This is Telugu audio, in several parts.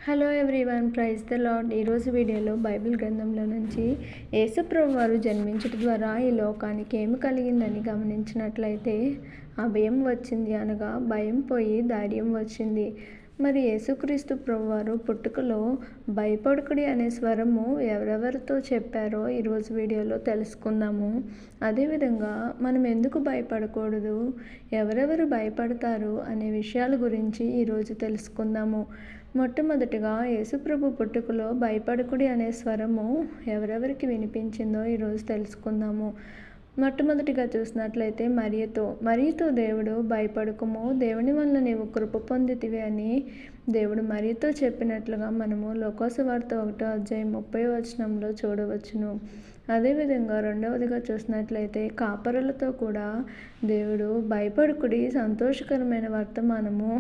Hello everyone, praise the lord. ఈరోజు వీడియోలో బైబిల్ గ్రంథంలో నుంచి యేసుప్రభు వారు జన్మించడం ద్వారా ఈ లోకానికి ఏమి కలిగిందని గమనించినట్లయితే అభయం వచ్చింది, అనగా భయం పోయి ధైర్యం వచ్చింది. మరి యేసుక్రీస్తు ప్రభువారు పుట్టుకలో భయపడుకుడి అనే స్వరము ఎవరెవరితో చెప్పారో ఈరోజు వీడియోలో తెలుసుకుందాము. అదేవిధంగా మనం ఎందుకు భయపడకూడదు, ఎవరెవరు భయపడతారు అనే విషయాల గురించి ఈరోజు తెలుసుకుందాము. మొట్టమొదటిగా యేసుప్రభు పుట్టుకలో భయపడకుడి అనే స్వరము ఎవరెవరికి వినిపించిందో ఈరోజు తెలుసుకుందాము. మొట్టమొదటిగా చూసినట్లయితే మరియతో దేవుడు భయపడకుము, దేవుని వల్ల నీవు కృప పొందితివి అని దేవుడు మరియతో చెప్పినట్లుగా మనము లోకాసువార్త 1:30 చూడవచ్చును. అదేవిధంగా రెండవదిగా చూసినట్లయితే కాపరులతో కూడా దేవుడు భయపడకుడి సంతోషకరమైన వర్తమానము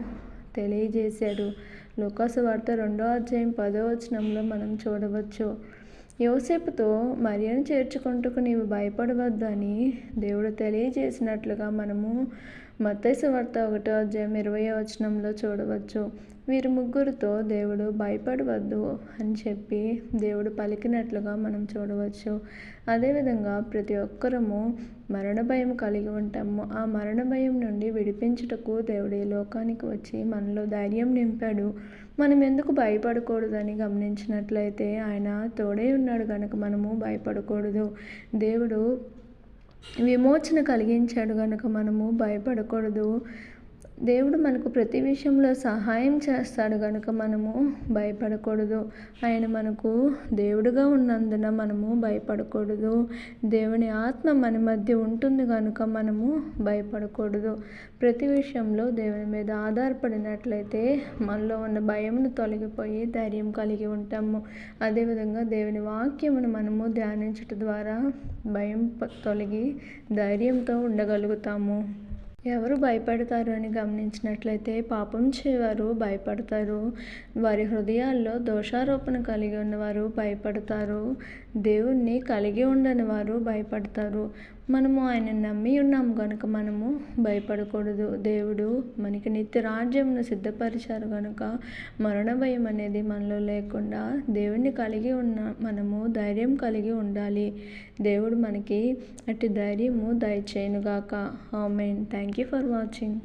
తెలియజేశాడు. లోకాసువార్త 2:10 మనం చూడవచ్చు. యోసేపుతో మరియను చేర్చుకుంటకు నీవు భయపడవద్దు అని దేవుడు తెలియజేసినట్లుగా మనము మత్తయి సువార్త 1:20 చూడవచ్చు. వీరు ముగ్గురితో దేవుడు భయపడవద్దు అని చెప్పి దేవుడు పలికినట్లుగా మనం చూడవచ్చు. అదేవిధంగా ప్రతి ఒక్కరము మరణ భయం కలిగి ఉంటాము. ఆ మరణ భయం నుండి విడిపించుటకు దేవుడు ఈ లోకానికి వచ్చి మనలో ధైర్యం నింపాడు. మనం ఎందుకు భయపడకూడదని గమనించినట్లయితే ఆయన తోడై ఉన్నాడు కనుక మనము భయపడకూడదు. దేవుడు విమోచన కలిగించాడు కనుక మనము భయపడకూడదు. దేవుడు మనకు ప్రతి విషయంలో సహాయం చేస్తాడు కనుక మనము భయపడకూడదు. ఆయన మనకు దేవుడుగా ఉన్నందున మనము భయపడకూడదు. దేవుని ఆత్మ మన మధ్య ఉంటుంది కనుక మనము భయపడకూడదు. ప్రతి విషయంలో దేవుని మీద ఆధారపడినట్లయితే మనలో ఉన్న భయమును తొలగిపోయి ధైర్యం కలిగి ఉంటాము. అదేవిధంగా దేవుని వాక్యమును మనము ధ్యానించడం ద్వారా భయం తొలగి ధైర్యంతో ఉండగలుగుతాము. ఎవరు భయపడతారు అని గమనించినట్లయితే పాపం చేయవారు భయపడతారు. వారి హృదయాల్లో దోషారోపణ కలిగి ఉన్నవారు భయపడతారు. దేవుణ్ణి కలిగి ఉండని వారు భయపడతారు. మనము ఆయన నమ్మి ఉన్నాము కనుక మనము భయపడకూడదు. దేవుడు మనకి నిత్య రాజ్యంను సిద్ధపరిచారు కనుక మరణ భయం అనేది మనలో లేకుండా దేవుణ్ణి కలిగి ఉన్న మనము ధైర్యం కలిగి ఉండాలి. దేవుడు మనకి అట్టి ధైర్యము దయచేయునుగాక. Amen. Thank you for watching.